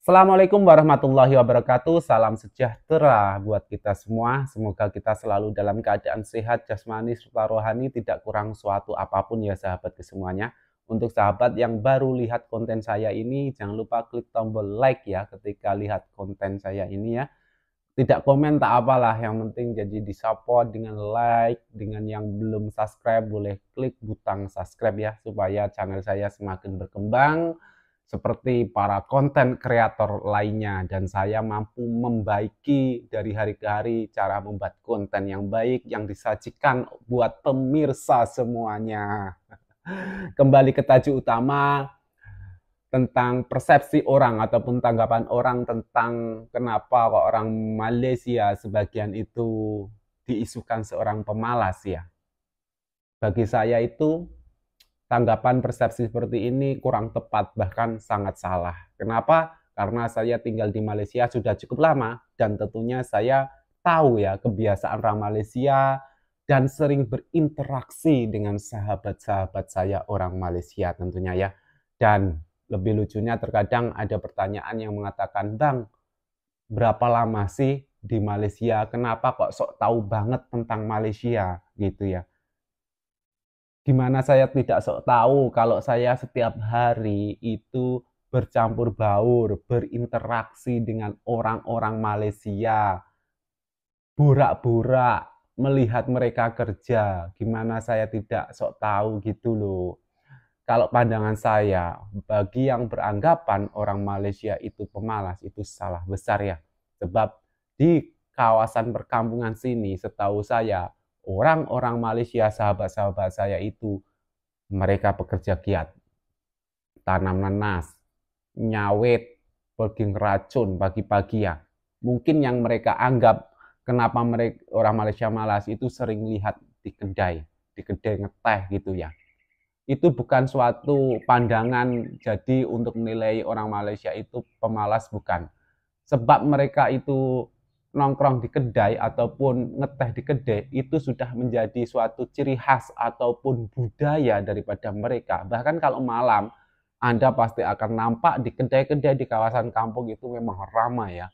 Assalamualaikum warahmatullahi wabarakatuh. Salam sejahtera buat kita semua. Semoga kita selalu dalam keadaan sehat, jasmani, serta rohani, tidak kurang suatu apapun ya sahabat kesemuanya. Untuk sahabat yang baru lihat konten saya ini, jangan lupa klik tombol like ya ketika lihat konten saya ini ya. Tidak komen tak apalah, yang penting jadi disupport dengan like. Dengan yang belum subscribe boleh klik butang subscribe ya, supaya channel saya semakin berkembang seperti para konten kreator lainnya, dan saya mampu membaiki dari hari ke hari cara membuat konten yang baik yang disajikan buat pemirsa semuanya. Kembali ke tajuk utama tentang persepsi orang ataupun tanggapan orang tentang kenapa kok orang Malaysia sebagian itu diisukan seorang pemalas ya. Bagi saya itu tanggapan persepsi seperti ini kurang tepat, bahkan sangat salah. Kenapa? Karena saya tinggal di Malaysia sudah cukup lama dan tentunya saya tahu ya kebiasaan orang Malaysia dan sering berinteraksi dengan sahabat-sahabat saya orang Malaysia tentunya ya. Dan lebih lucunya terkadang ada pertanyaan yang mengatakan, "Bang, berapa lama sih di Malaysia? Kenapa kok sok tahu banget tentang Malaysia?" Gitu ya. Gimana saya tidak sok tahu kalau saya setiap hari itu bercampur baur, berinteraksi dengan orang-orang Malaysia, borak-borak melihat mereka kerja. Gimana saya tidak sok tahu gitu loh. Kalau pandangan saya, bagi yang beranggapan orang Malaysia itu pemalas, itu salah besar ya. Sebab di kawasan perkampungan sini, setahu saya, orang-orang Malaysia, sahabat-sahabat saya itu, mereka pekerja giat, tanam nanas, nyawet, pergi ngeracun pagi-pagi ya. Mungkin yang mereka anggap kenapa mereka orang Malaysia malas itu sering lihat di kedai ngeteh gitu ya. Itu bukan suatu pandangan jadi untuk menilai orang Malaysia itu pemalas, bukan. Sebab mereka itu nongkrong di kedai ataupun ngeteh di kedai itu sudah menjadi suatu ciri khas ataupun budaya daripada mereka. Bahkan kalau malam, Anda pasti akan nampak di kedai-kedai di kawasan kampung itu memang ramai ya.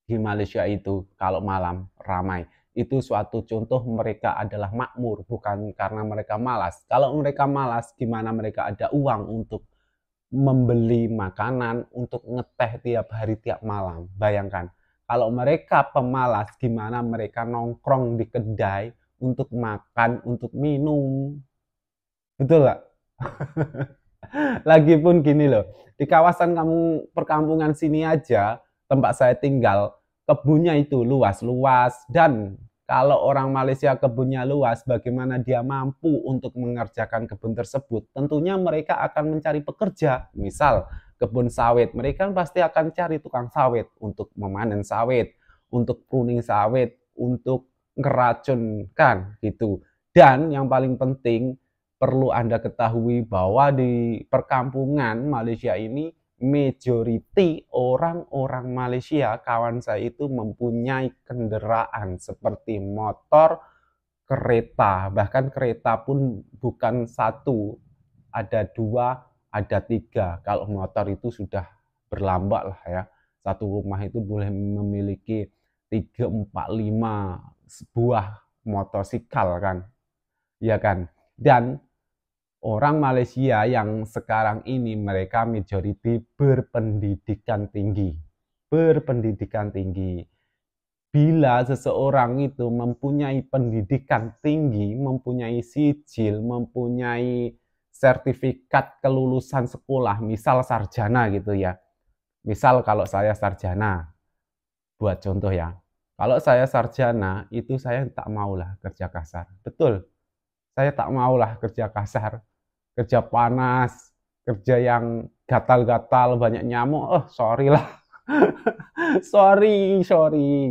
Di Malaysia itu kalau malam ramai. Itu suatu contoh mereka adalah makmur, bukan karena mereka malas. Kalau mereka malas, gimana mereka ada uang untuk membeli makanan, untuk ngeteh tiap hari, tiap malam. Bayangkan, kalau mereka pemalas, gimana mereka nongkrong di kedai untuk makan, untuk minum. Betul nggak? Lagipun gini loh, di kawasan perkampungan sini aja, tempat saya tinggal, kebunnya itu luas-luas, dan kalau orang Malaysia kebunnya luas, bagaimana dia mampu untuk mengerjakan kebun tersebut? Tentunya mereka akan mencari pekerja. Misal kebun sawit, mereka pasti akan cari tukang sawit untuk memanen sawit, untuk pruning sawit, untuk ngeracunkan gitu. Dan yang paling penting perlu Anda ketahui bahwa di perkampungan Malaysia ini majority orang-orang Malaysia, kawan saya itu mempunyai kendaraan seperti motor, kereta, bahkan kereta pun bukan satu, ada dua, ada tiga. Kalau motor itu sudah berlambak lah ya. Satu rumah itu boleh memiliki 3, 4, 5 sebuah motosikal kan, ya kan. Dan orang Malaysia yang sekarang ini mereka majority berpendidikan tinggi. Berpendidikan tinggi. Bila seseorang itu mempunyai pendidikan tinggi, mempunyai sijil, mempunyai sertifikat kelulusan sekolah, misal sarjana gitu ya. Misal kalau saya sarjana, buat contoh ya. Kalau saya sarjana, itu saya tak maulah kerja kasar. Betul, saya tak maulah kerja kasar, kerja panas, kerja yang gatal-gatal, banyak nyamuk, sorry lah. sorry,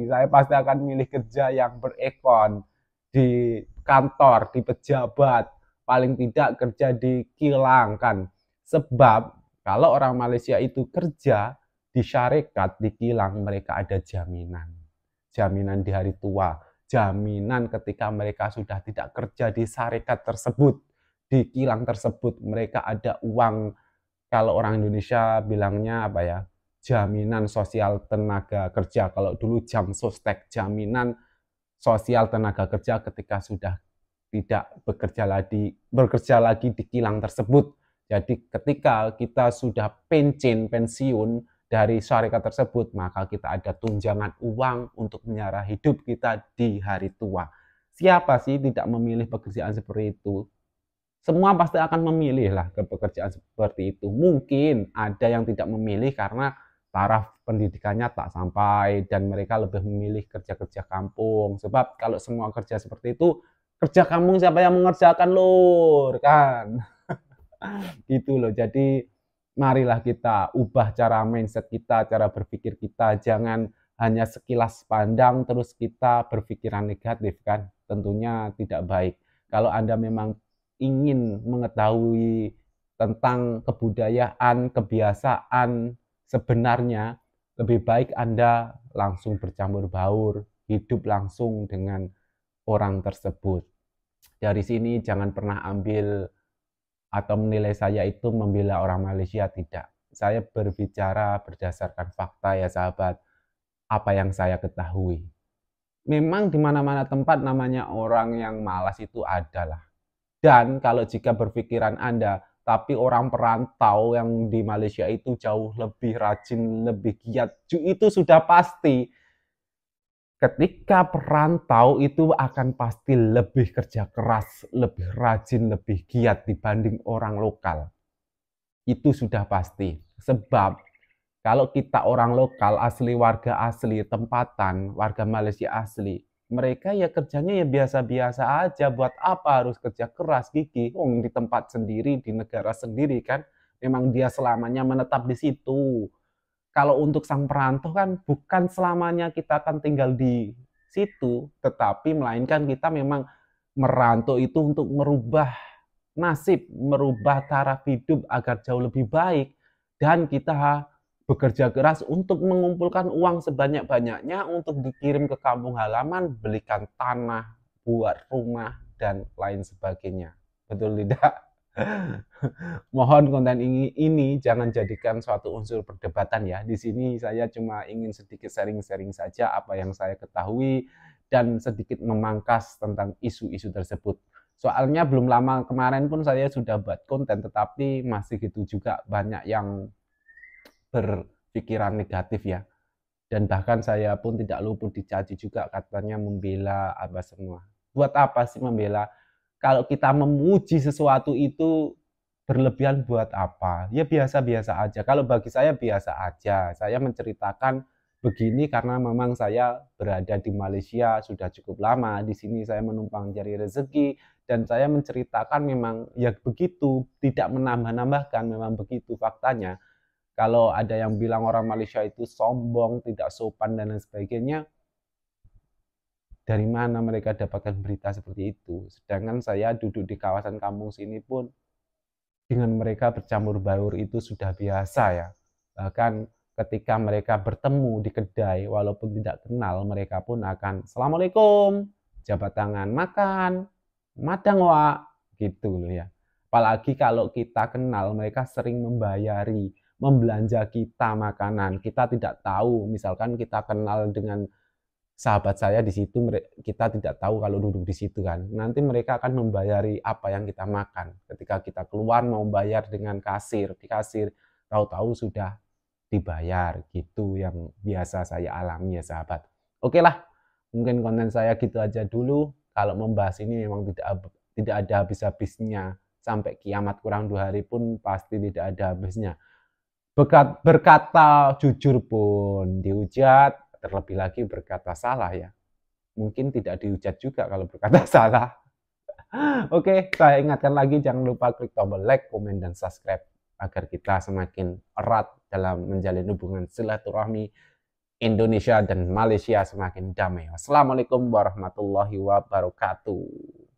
saya pasti akan milih kerja yang berekon, di kantor, di pejabat, paling tidak kerja di kilang kan. Sebab kalau orang Malaysia itu kerja di syarikat, di kilang, mereka ada jaminan. Jaminan di hari tua, jaminan ketika mereka sudah tidak kerja di syarikat tersebut, di kilang tersebut, mereka ada uang. Kalau orang Indonesia bilangnya apa ya, jaminan sosial tenaga kerja. Kalau dulu jam sostek, jaminan sosial tenaga kerja ketika sudah tidak bekerja lagi di kilang tersebut. Jadi ketika kita sudah pensiun dari syarikat tersebut, maka kita ada tunjangan uang untuk menyara hidup kita di hari tua. Siapa sih tidak memilih pekerjaan seperti itu? Semua pasti akan memilih lah ke pekerjaan seperti itu. Mungkin ada yang tidak memilih karena taraf pendidikannya tak sampai dan mereka lebih memilih kerja-kerja kampung. Sebab kalau semua kerja seperti itu, kerja kampung siapa yang mengerjakan lur kan? Gitu loh. Jadi marilah kita ubah cara mindset kita, cara berpikir kita. Jangan hanya sekilas pandang terus kita berpikiran negatif kan. Tentunya tidak baik. Kalau Anda memang ingin mengetahui tentang kebudayaan, kebiasaan sebenarnya, lebih baik Anda langsung bercampur baur, hidup langsung dengan orang tersebut. Dari sini jangan pernah ambil atau menilai saya itu membela orang Malaysia, tidak. Saya berbicara berdasarkan fakta ya sahabat, apa yang saya ketahui. Memang di mana-mana tempat namanya orang yang malas itu adalah. Dan kalau jika berpikiran Anda, tapi orang perantau yang di Malaysia itu jauh lebih rajin, lebih giat, itu sudah pasti. Ketika perantau itu akan pasti lebih kerja keras, lebih rajin, lebih giat dibanding orang lokal. Itu sudah pasti. Sebab kalau kita orang lokal, asli warga asli, tempatan, warga Malaysia asli, mereka ya kerjanya ya biasa-biasa aja. Buat apa harus kerja keras gigi? Di tempat sendiri, di negara sendiri kan. Memang dia selamanya menetap di situ. Kalau untuk sang perantau kan bukan selamanya kita akan tinggal di situ, tetapi melainkan kita memang merantau itu untuk merubah nasib, merubah taraf hidup agar jauh lebih baik. Dan kita bekerja keras untuk mengumpulkan uang sebanyak-banyaknya untuk dikirim ke kampung halaman, belikan tanah, buat rumah, dan lain sebagainya. Betul tidak? Mohon konten ini jangan jadikan suatu unsur perdebatan ya. Di sini saya cuma ingin sedikit sharing-sharing saja apa yang saya ketahui dan sedikit memangkas tentang isu-isu tersebut. Soalnya belum lama kemarin pun saya sudah buat konten, tetapi masih gitu juga banyak yang berpikiran negatif ya. Dan bahkan saya pun tidak luput dicaci juga, katanya membela apa semua. Buat apa sih membela? Kalau kita memuji sesuatu itu berlebihan buat apa? Ya biasa-biasa aja. Kalau bagi saya biasa aja. Saya menceritakan begini karena memang saya berada di Malaysia sudah cukup lama. Di sini saya menumpang cari rezeki dan saya menceritakan memang ya begitu, tidak menambah-nambahkan, memang begitu faktanya. Kalau ada yang bilang orang Malaysia itu sombong, tidak sopan dan lain sebagainya, dari mana mereka dapatkan berita seperti itu? Sedangkan saya duduk di kawasan kampung sini pun dengan mereka bercampur baur itu sudah biasa ya. Bahkan ketika mereka bertemu di kedai, walaupun tidak kenal, mereka pun akan Assalamualaikum, jabat tangan, makan, madang wa, gitu loh ya. Apalagi kalau kita kenal, mereka sering membelanja kita makanan. Kita tidak tahu, misalkan kita kenal dengan sahabat saya di situ, kita tidak tahu kalau duduk di situ kan. Nanti mereka akan membayari apa yang kita makan. Ketika kita keluar mau bayar dengan kasir, di kasir, tahu-tahu sudah dibayar. Gitu yang biasa saya alami ya sahabat. Oke lah, mungkin konten saya gitu aja dulu. Kalau membahas ini memang tidak ada habis-habisnya. Sampai kiamat kurang 2 hari pun pasti tidak ada habisnya. Berkata jujur pun dihujat, terlebih lagi berkata salah ya. Mungkin tidak dihujat juga kalau berkata salah. Oke, saya ingatkan lagi jangan lupa klik tombol like, komen, dan subscribe agar kita semakin erat dalam menjalin hubungan silaturahmi Indonesia dan Malaysia semakin damai. Wassalamualaikum warahmatullahi wabarakatuh.